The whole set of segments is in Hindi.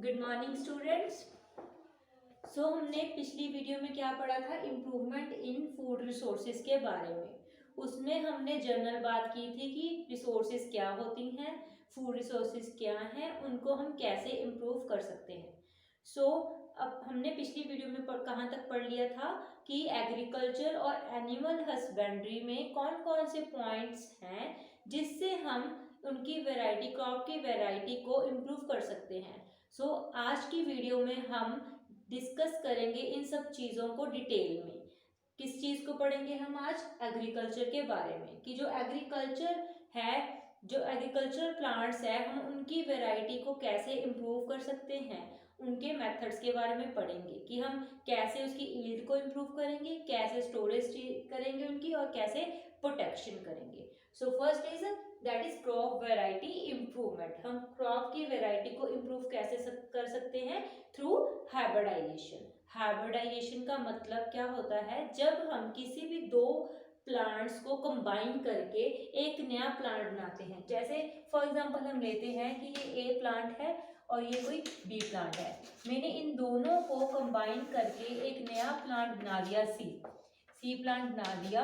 Good morning students. हमने पिछली वीडियो में क्या पढ़ा था, इम्प्रूवमेंट इन फूड रिसोर्सेज के बारे में। उसमें हमने जनरल बात की थी कि रिसोर्सेज क्या होती हैं, फूड रिसोर्सेज क्या हैं, उनको हम कैसे इम्प्रूव कर सकते हैं। अब हमने पिछली वीडियो में कहाँ तक पढ़ लिया था कि एग्रीकल्चर और एनिमल हस्बेंड्री में कौन कौन से पॉइंट्स हैं जिससे हम उनकी वैरायटी, क्रॉप की वैरायटी को इम्प्रूव कर सकते हैं। आज की वीडियो में हम डिस्कस करेंगे इन सब चीज़ों को डिटेल में। किस चीज़ को पढ़ेंगे हम आज? एग्रीकल्चर के बारे में, कि जो एग्रीकल्चर है, जो एग्रीकल्चर प्लांट्स है, हम उनकी वैरायटी को कैसे इम्प्रूव कर सकते हैं, उनके मेथड्स के बारे में पढ़ेंगे कि हम कैसे उसकी यील्ड को इम्प्रूव करेंगे, कैसे स्टोरेज करेंगे उनकी, और कैसे प्रोटेक्शन करेंगे। First is that is crop variety improvement. हम क्रॉप की वैरायटी को इम्प्रूव कैसे कर सकते हैं? Through hybridisation. हाइब्रिडाइजेशन का मतलब क्या होता है? जब हम किसी भी दो प्लांट्स को कंबाइन करके एक नया प्लांट बनाते हैं। जैसे फॉर एग्जांपल हम लेते हैं कि ये ए प्लांट है और ये कोई बी प्लांट है। मैंने इन दोनों को कंबाइन करके एक नया प्लांट बना दिया, सी प्लांट बना दिया,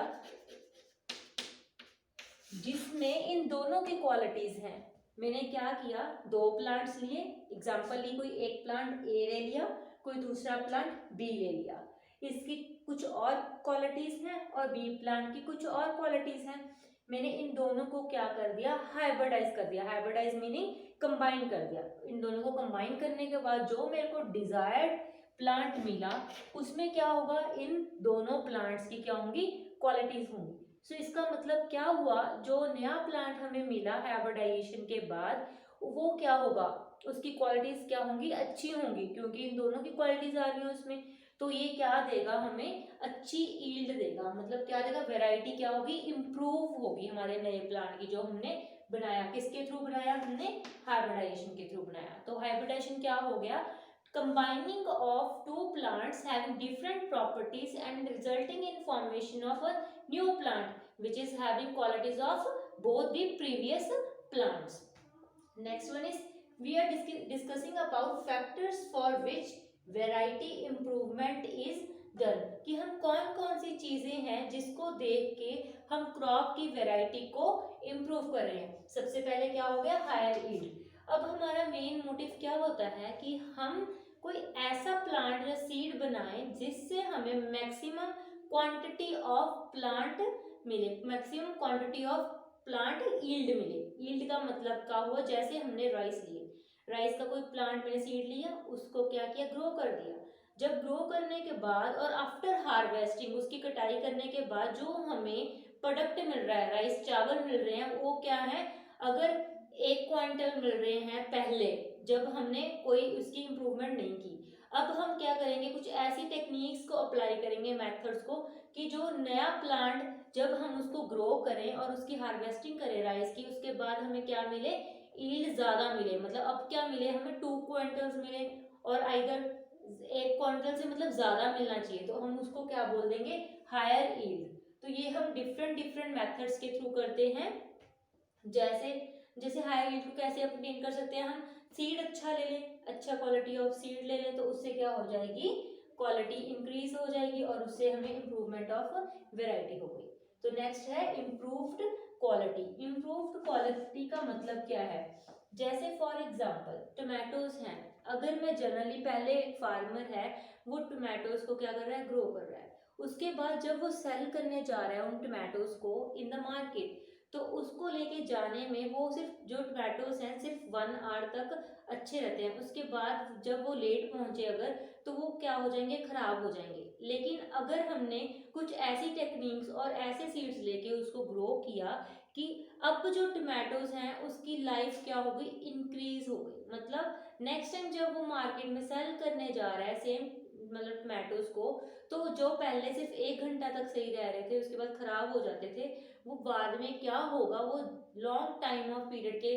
जिसमें इन दोनों की क्वालिटीज हैं। मैंने क्या किया, दो प्लांट्स लिए, एग्जांपल ली, कोई एक प्लांट ए ले लिया, कोई दूसरा प्लांट बी ले लिया। इसकी कुछ और क्वालिटीज हैं और बी प्लांट की कुछ और क्वालिटीज हैं। मैंने इन दोनों को क्या कर दिया, हाइब्रिडाइज कर दिया। हाइब्रिडाइज मीनिंग कंबाइन कर दिया। इन दोनों को कंबाइन करने के बाद जो मेरे को डिजायर्ड प्लांट मिला, उसमें क्या होगा, इन दोनों प्लांट्स की क्या होंगी, क्वालिटीज होंगी। इसका मतलब क्या हुआ, जो नया प्लांट हमें मिला हाइब्रिडाइजेशन के बाद, वो क्या होगा, उसकी क्वालिटीज क्या होंगी, अच्छी होंगी, क्योंकि इन दोनों की क्वालिटीज आ रही है उसमें। तो ये क्या देगा, हमें अच्छी यील्ड देगा। मतलब क्या देगा, वैरायटी क्या होगी, इम्प्रूव होगी हमारे नए प्लांट की, जो हमने बनाया। किसके थ्रू बनाया हमने? हाइब्रिडाइजेशन के थ्रू बनाया। तो हाइब्रिडाइजेशन क्या हो गया, combining of two plants having different properties and resulting in formation of a new plant which is having qualities of both the previous plants. Next one is we are discussing about factors for which variety improvement is done, कि हम कौन कौन सी चीजें हैं जिसको देख के हम क्रॉप की वैरायटी को इम्प्रूव कर रहे हैं। सबसे पहले क्या हो गया, हायर यील्ड। अब हमारा मेन मोटिव क्या होता है कि हम कोई ऐसा प्लांट या सीड बनाएं जिससे हमें मैक्सिमम क्वांटिटी ऑफ प्लांट मिले, maximum quantity of plant yield मिले। यील्ड का मतलब क्या हुआ, जैसे हमने राइस लिए, राइस का कोई प्लांट मैंने सीड लिया, उसको क्या किया, ग्रो कर दिया। जब ग्रो करने के बाद और आफ्टर हार्वेस्टिंग, उसकी कटाई करने के बाद जो हमें प्रोडक्ट मिल रहा है, राइस चावल मिल रहे हैं, वो क्या है, अगर 1 क्विंटल मिल रहे हैं पहले, जब हमने कोई उसकी इम्प्रूवमेंट नहीं की। अब हम क्या करेंगे, कुछ ऐसी टेक्निक्स को अप्लाई करेंगे, मेथड्स को, कि जो नया प्लांट जब हम उसको ग्रो करें और उसकी हार्वेस्टिंग करें राइस की, उसके बाद हमें क्या मिले, यील्ड ज्यादा मिले। मतलब अब क्या मिले, हमें 2 क्विंटल्स मिले, और आइदर 1 क्विंटल से मतलब ज्यादा मिलना चाहिए, तो हम उसको क्या बोल देंगे, हायर यील्ड। तो ये हम डिफरेंट डिफरेंट मेथड्स के थ्रू करते हैं। जैसे जैसे हायर यील्ड को कैसे ऑब्टेन कर सकते हैं, हम सीड अच्छा ले लें, अच्छा क्वालिटी ऑफ सीड ले लें, तो उससे क्या हो जाएगी, क्वालिटी इंक्रीज हो जाएगी, और उससे हमें इम्प्रूवमेंट ऑफ वेराइटी हो गई। तो नेक्स्ट है इम्प्रूव्ड क्वालिटी। इम्प्रूव्ड क्वालिटी का मतलब क्या है, जैसे फॉर एग्जांपल टोमेटोज हैं, अगर मैं जनरली, पहले एक फार्मर है, वो टोमेटोज को क्या कर रहा है, ग्रो कर रहा है। उसके बाद जब वो सेल करने जा रहा है उन टोमेटोज को इन द मार्केट, तो उसको लेके जाने में वो सिर्फ, जो टोमेटोज हैं, सिर्फ 1 आवर तक अच्छे रहते हैं। उसके बाद जब वो लेट पहुंचे अगर, तो वो क्या हो जाएंगे, खराब हो जाएंगे। लेकिन अगर हमने कुछ ऐसी टेक्निक्स और ऐसे सीड्स लेके उसको ग्रो किया कि अब जो टोमेटोज हैं उसकी लाइफ क्या हो गई, इंक्रीज हो गई। मतलब नेक्स्ट टाइम जब वो मार्केट में सेल करने जा रहा है सेम मतलब टोमेटोज को, तो जो पहले सिर्फ 1 घंटा तक सही रह रहे थे, उसके बाद खराब हो जाते थे, वो बाद में क्या होगा, वो लॉन्ग टाइम ऑफ पीरियड के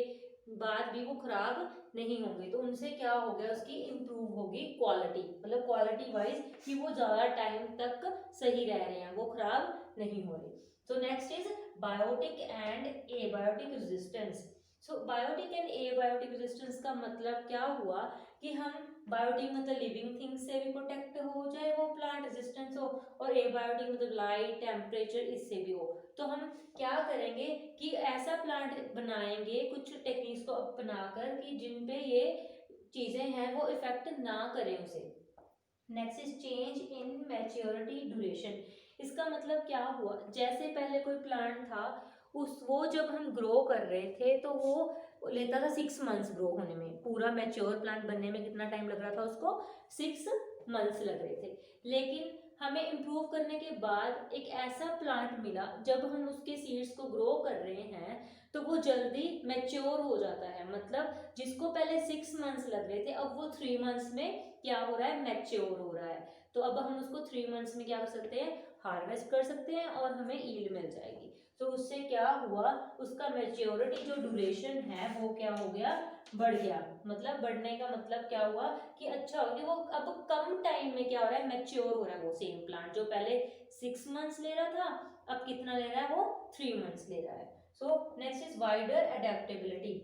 बाद भी वो खराब नहीं होंगे। तो उनसे क्या हो गया, उसकी इम्प्रूव होगी क्वालिटी, मतलब क्वालिटी वाइज कि वो ज्यादा टाइम तक सही रह रहे हैं, वो खराब नहीं हो रहे। तो next is biotic and abiotic resistance. So biotic and abiotic resistance का मतलब क्या हुआ कि हम बायोटिक मतलब लिविंग थिंग्स से भी प्रोटेक्ट हो जाए वो प्लांट, रेजिस्टेंस हो, और एबायोटिक मतलब लाइट टेम्परेचर इससे भी हो। तो हम क्या करेंगे कि ऐसा प्लांट बनाएंगे कुछ टेक्निक्स को अपनाकर कि जिन पे ये चीजें हैं वो इफेक्ट ना करें उसे। Next is change in maturity duration. इसका मतलब क्या हुआ, जैसे पहले कोई प्लांट था उस वो जब हम ग्रो कर रहे थे तो वो लेता था 6 मंथ्स ग्रो होने में, पूरा मैच्योर प्लांट बनने में कितना टाइम लग रहा था उसको, 6 मंथ्स लग रहे थे। लेकिन हमें इम्प्रूव करने के बाद एक ऐसा प्लांट मिला जब हम उसके सीड्स को ग्रो कर रहे हैं तो वो जल्दी मैच्योर हो जाता है, मतलब जिसको पहले 6 मंथ्स लग रहे थे अब वो 3 मंथ्स में क्या हो रहा है, मैच्योर हो रहा है। तो अब हम उसको 3 मंथ्स में क्या कर सकते हैं, हार्वेस्ट कर सकते हैं और हमें ईल्ड मिल जाएगी। तो उससे क्या हुआ, उसका मैच्योरिटी जो ड्यूरेशन है वो क्या हो गया, बढ़ गया। मतलब बढ़ने का मतलब क्या हुआ कि अच्छा हो कि वो अब कम टाइम में क्या हो रहा है, मैच्योर हो रहा है। वो सेम प्लांट जो पहले 6 मंथ्स ले रहा था अब कितना ले रहा है, वो 3 मंथ्स ले रहा है। So next is wider adaptability.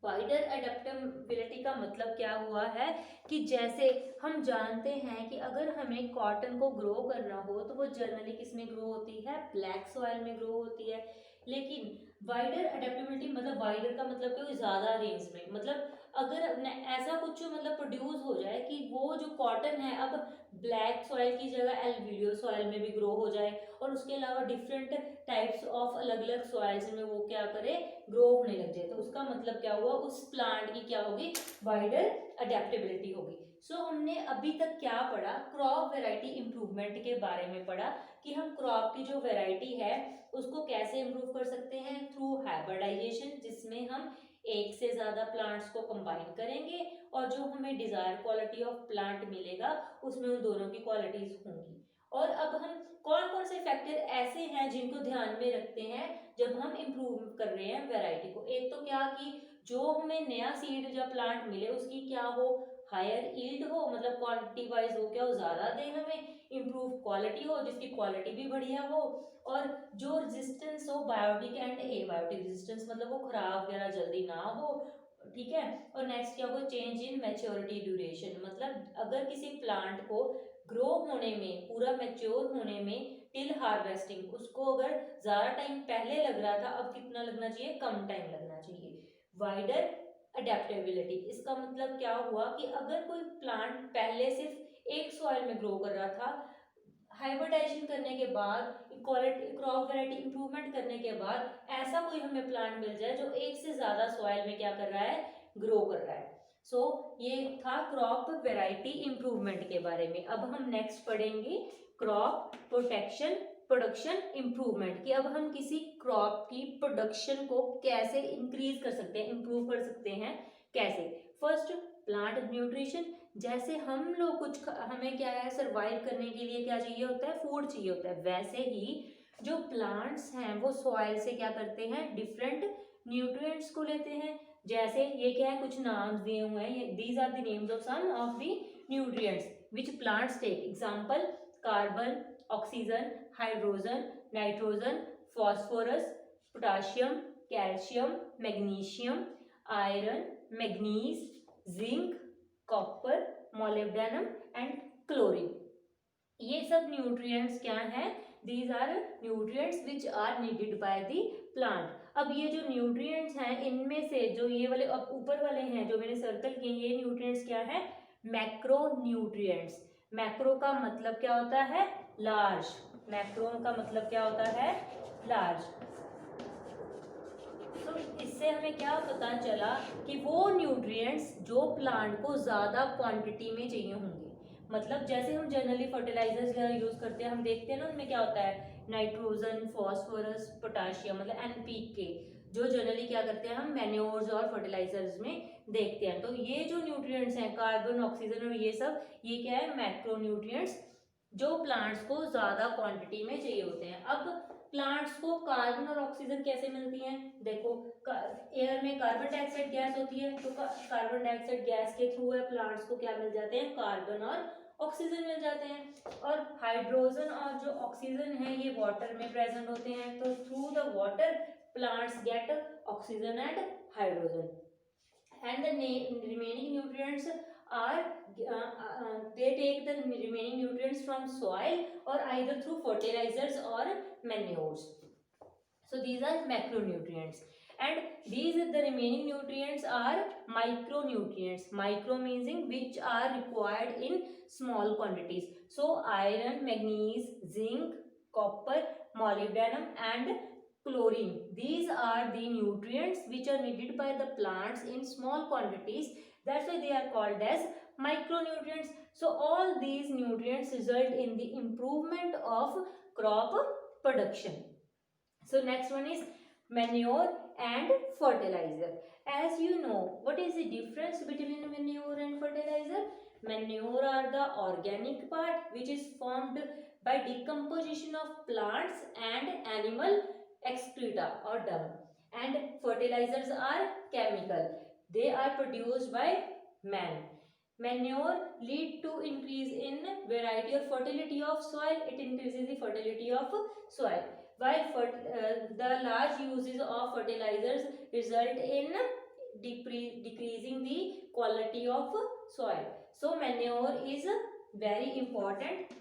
Wider adaptability का मतलब क्या हुआ है कि जैसे हम जानते हैं कि अगर हमें कॉटन को ग्रो करना हो तो वो जनरली किस में ग्रो होती है, ब्लैक सॉइल में ग्रो होती है। लेकिन वाइडर एडेप्टेबिलिटी मतलब वाइडर का मतलब कि ज्यादा रेंज में, मतलब अगर ऐसा कुछ मतलब प्रोड्यूस हो जाए कि वो जो कॉटन है अब ब्लैक सॉइल की जगह एल्यूवियल सॉइल में भी ग्रो हो जाए और उसके अलावा डिफरेंट टाइप्स ऑफ अलग अलग सॉइल्स में वो क्या करे, ग्रो होने लग जाए, तो उसका मतलब क्या हुआ, उस प्लांट की क्या होगी, वाइडर अडेप्टेबिलिटी होगी। सो हमने अभी तक क्या पढ़ा, क्रॉप वैरायटी इंप्रूवमेंट के बारे में पढ़ा कि हम क्रॉप की जो वैरायटी है उसको कैसे इंप्रूव कर सकते हैं, थ्रू हाइब्रिडाइजेशन, जिसमें हम एक से ज्यादा प्लांट्स को कंबाइन करेंगे और जो हमें डिजायर क्वालिटी ऑफ प्लांट मिलेगा उसमें उन दोनों की क्वालिटीज होंगी। और अब हम कौन कौन से फैक्टर ऐसे हैं जिनको ध्यान में रखते हैं जब हम इम्प्रूव कर रहे हैं वैरायटी को। एक तो क्या कि जो हमें नया सीड या प्लांट मिले उसकी क्या हो, हायर यील्ड हो, मतलब क्वांटिटी वाइज हो क्या, वो ज्यादा दे हमें, इम्प्रूव क्वालिटी हो जिसकी क्वालिटी भी बढ़िया हो, और जो रेजिस्टेंस हो बायोटिक एंड एबायोटिक रेजिस्टेंस, मतलब वो खराब वगैरह जल्दी ना हो, ठीक है। और नेक्स्ट क्या होगा, चेंज इन मैच्योरिटी ड्यूरेशन, मतलब अगर किसी प्लांट को ग्रो होने में, पूरा मैच्योर होने में टिल हार्वेस्टिंग, उसको अगर ज्यादा टाइम पहले लग रहा था अब कितना लगना चाहिए, कम टाइम लगना चाहिए। वाइडर अडेप्टेबिलिटी, इसका मतलब क्या हुआ कि अगर कोई प्लांट पहले सिर्फ एक सॉइल में ग्रो कर रहा था, हाइब्रिडाइजेशन करने के बाद, क्वालिटी क्रॉप वैरायटी इंप्रूवमेंट करने के बाद ऐसा कोई हमें प्लांट मिल जाए जो एक से ज्यादा सॉइल में क्या कर रहा है, ग्रो कर रहा है। सो ये था क्रॉप वैरायटी इंप्रूवमेंट के बारे में। अब हम नेक्स्ट पढ़ेंगे क्रॉप प्रोटेक्शन प्रोडक्शन इंप्रूवमेंट, कि अब हम किसी क्रॉप की प्रोडक्शन को कैसे इंक्रीज कर सकते हैं, इंप्रूव कर सकते हैं कैसे। फर्स्ट, प्लांट न्यूट्रिशन, जैसे हम लोग कुछ हमें क्या है, सरवाइव करने के लिए क्या चाहिए होता है, फूड चाहिए होता है, वैसे ही जो प्लांट्स हैं वो सॉइल से क्या करते हैं, डिफरेंट न्यूट्रिएंट्स को लेते हैं। जैसे ये क्या है, कुछ नाम दिए हुए हैं, these are the names of some of the nutrients which plants take. Example, carbon, oxygen, hydrogen, nitrogen, phosphorus, potassium, calcium, magnesium, iron, manganese, zinc, copper, molybdenum and chlorine. ये सब न्यूट्रिएंट्स क्या हैं, these are nutrients which are needed by the plant. अब ये जो न्यूट्रिएंट्स हैं इनमें से जो ये वाले अब ऊपर वाले हैं जो मैंने सर्कल किए, ये न्यूट्रिएंट्स क्या है, मैक्रो न्यूट्रिएंट्स। मैक्रो का मतलब क्या होता है, लार्ज। मैक्रो का मतलब क्या होता है, लार्ज। तो इससे हमें क्या पता चला कि वो न्यूट्रिएंट्स जो प्लांट को ज्यादा क्वांटिटी में चाहिए होंगे। मतलब जैसे हम जनरली फर्टिलाइजर्स वगैरह यूज करते हैं, हम देखते हैं ना उनमें क्या होता है, नाइट्रोजन, फास्फोरस, पोटाशियम, मतलब एनपीके, जो जनरली क्या करते हैं हम मैन्योर्स और फर्टिलाइजर्स में देखते हैं। तो ये जो न्यूट्रिएंट्स हैं, कार्बन, ऑक्सीजन और ये सब, ये क्या है, मैक्रो न्यूट्रिएंट्स, जो प्लांट्स को ज्यादा क्वांटिटी में चाहिए होते हैं। अब प्लांट्स को कार्बन और ऑक्सीजन कैसे मिलती हैं, देखो एयर में कार्बन डाइऑक्साइड गैस होती है, तो कार्बन डाइऑक्साइड गैस के थ्रू है प्लांट्स को क्या मिल जाते हैं, कार्बन और ऑक्सीजन मिल जाते हैं। और हाइड्रोजन और जो ऑक्सीजन है ये वाटर में प्रेजेंट होते हैं, तो through the water plants get oxygen and hydrogen, and the remaining nutrients are they take the remaining nutrients from soil or either through fertilizers or manures. So these are macronutrients, and these the remaining nutrients are micronutrients. Micro meaning which are required in small quantities. So iron, magnesium, zinc, copper, molybdenum and chlorine. These are the nutrients which are needed by the plants in small quantities. That's why they are called as micronutrients. So all these nutrients result in the improvement of crop production. So next one is manure and fertilizer. As you know, what is the difference between manure and fertilizer? Manure are the organic part which is formed by decomposition of plants and animal excreta or dung, and fertilizers are chemical. They are produced by man. Manure lead to increase in variety or fertility of soil. It increases the fertility of soil, while the large uses of fertilizers result in decreasing the quality of soil. So manure is very important.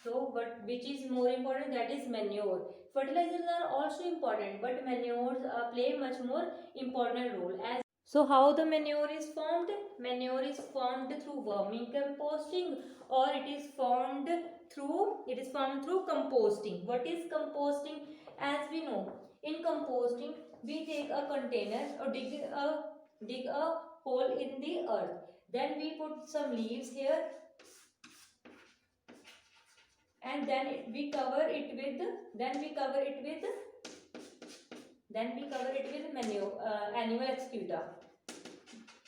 So but which is more important? That is manure. Fertilizers are also important, but manures play much more important role. As so how the manure is formed? Manure is formed through vermicomposting, or it is formed through composting. What is composting? As we know, in composting we take a container or dig a hole in the earth. Then we put some leaves here, and then we cover it with manure, animal excreta.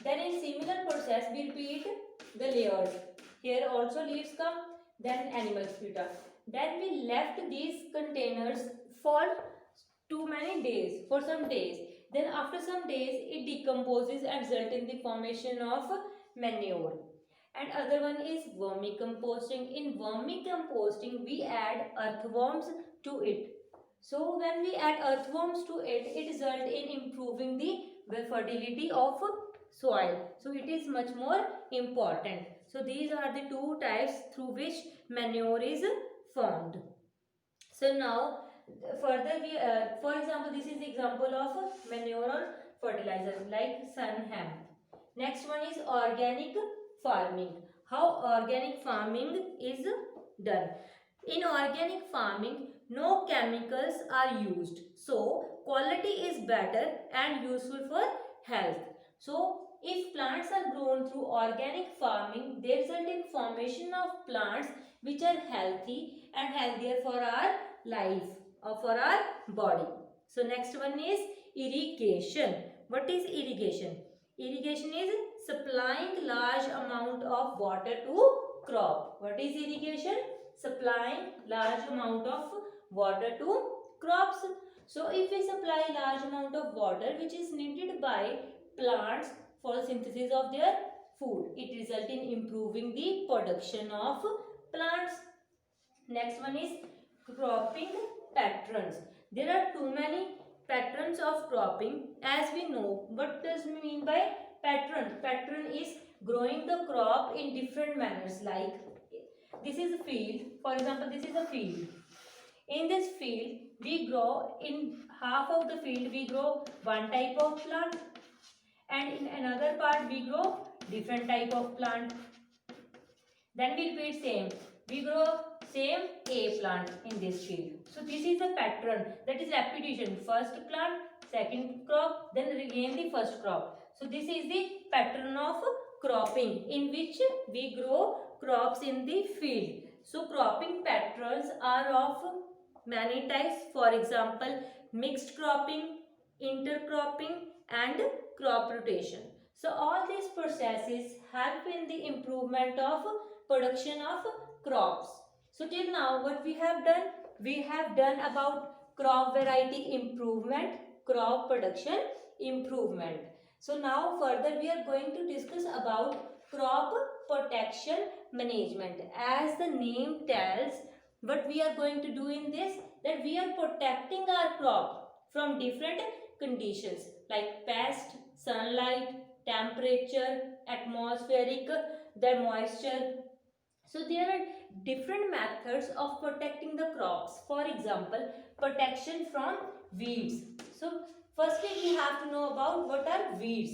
Then in similar process we repeat the layers. Here also leaves come, then animal excreta. Then we left these containers for some days. Then after some days it decomposes and result in the formation of manure. And other one is vermicomposting. In vermicomposting we add earthworms to it. So when we add earthworms to it, it results in improving the fertility of soil. So it is much more important. So these are the two types through which manure is formed. So now further we for example, this is the example of manure or fertilizer like sun hemp. Next one is organic farming. How organic farming is done? In organic farming, no chemicals are used, so quality is better and useful for health. So if plants are grown through organic farming, they result in formation of plants which are healthy and healthier for our life or for our body. So next one is irrigation. What is irrigation? Irrigation is supplying large amount of water to crop. What is irrigation? Supplying large amount of water to crops. So if we supply large amount of water which is needed by plants for the synthesis of their food, it results in improving the production of plants. Next one is cropping patterns. There are too many patterns of cropping. As we know, what does we mean by pattern? Pattern is growing the crop in different manners. Like this is a field. For example, this is a field. In this field, we grow in half of the field we grow one type of plant, and in another part we grow different type of plant. Then we repeat same. We grow same A plant in this field. So this is a pattern, that is repetition. First plant, second crop, then again the first crop. So this is the pattern of cropping in which we grow crops in the field. So cropping patterns are of many types. For example, mixed cropping, intercropping and crop rotation. So all these processes help in the improvement of production of crops. So till now what we have done? We have done about crop variety improvement, crop production improvement. So now further we are going to discuss about crop protection management. As the name tells, what we are going to do in this, that we are protecting our crop from different conditions like pest, sunlight, temperature, atmospheric, the moisture. So there are different methods of protecting the crops. For example, protection from weeds. So firstly we have to know about what are weeds.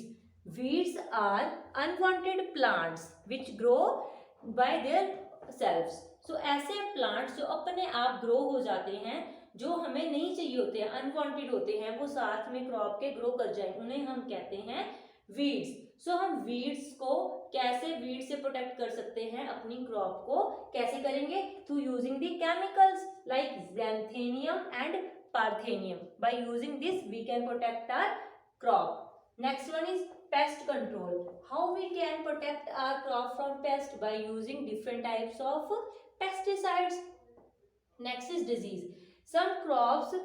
Weeds are unwanted plants which grow by their selves. So ऐसे प्लांट्स जो अपने आप ग्रो हो जाते हैं, जो हमें नहीं चाहिए होते हैं, अनवांटेड होते हैं, वो साथ में क्रॉप के ग्रो कर जाए, उन्हें हम कहते हैं वीड्स. सो हम वीड्स को कैसे वीड से प्रोटेक्ट कर सकते हैं, अपनी क्रॉप को कैसे करेंगे? Through using the chemicals like xanthenium and parthenium. By using this we can protect our crop. Next one is pest control. How we can protect our crop from pest? By using different types of pesticides. Next is disease. Some crops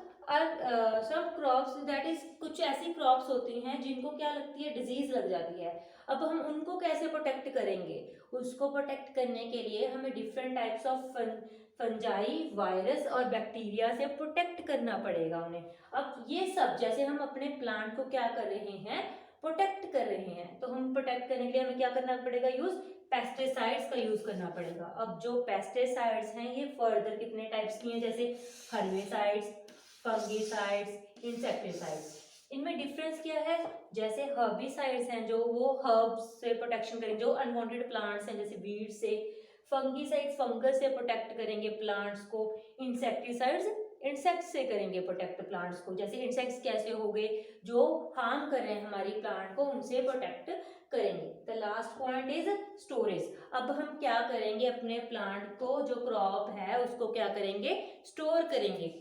that is कुछ ऐसी क्रॉप्स होती हैं जिनको क्या लगती है, डिजीज लग जाती है. अब हम उनको कैसे प्रोटेक्ट करेंगे? उसको प्रोटेक्ट करने के लिए हमें different types of fungi, virus और बैक्टीरिया से प्रोटेक्ट करना पड़ेगा उन्हें. अब ये सब जैसे हम अपने प्लांट को क्या कर रहे हैं, प्रोटेक्ट कर रहे हैं, तो हम प्रोटेक्ट करने के लिए हमें क्या करना पड़ेगा, यूज पेस्टिसाइड्स का यूज करना पड़ेगा. अब जो पेस्टिसाइड्स हैं ये फर्दर कितने टाइप्स की हैं, जैसे हर्बिसाइड्स, फंगिसाइड्स, इंसेक्टिसाइड्स. इनमें डिफरेंस क्या है? जैसे हर्बिसाइड्स हैं जो वो हर्ब्स से प्रोटेक्शन करेंगे, जो अनवांटेड प्लांट्स हैं जैसे वीड से. फंगिसाइड्स फंगस से प्रोटेक्ट करेंगे प्लांट्स को. इंसेक्टिसाइड्स इंसेक्ट्स से करेंगे प्रोटेक्ट प्लांट्स को. जैसे इंसेक्ट्स कैसे हो गए, जो हार्म कर रहे हैं हमारी प्लांट को, उनसे प्रोटेक्ट करेंगे. The last point is storage. अब हम क्या करेंगे, अपने प्लांट को, जो क्रॉप है उसको क्या करेंगे, स्टोर करेंगे.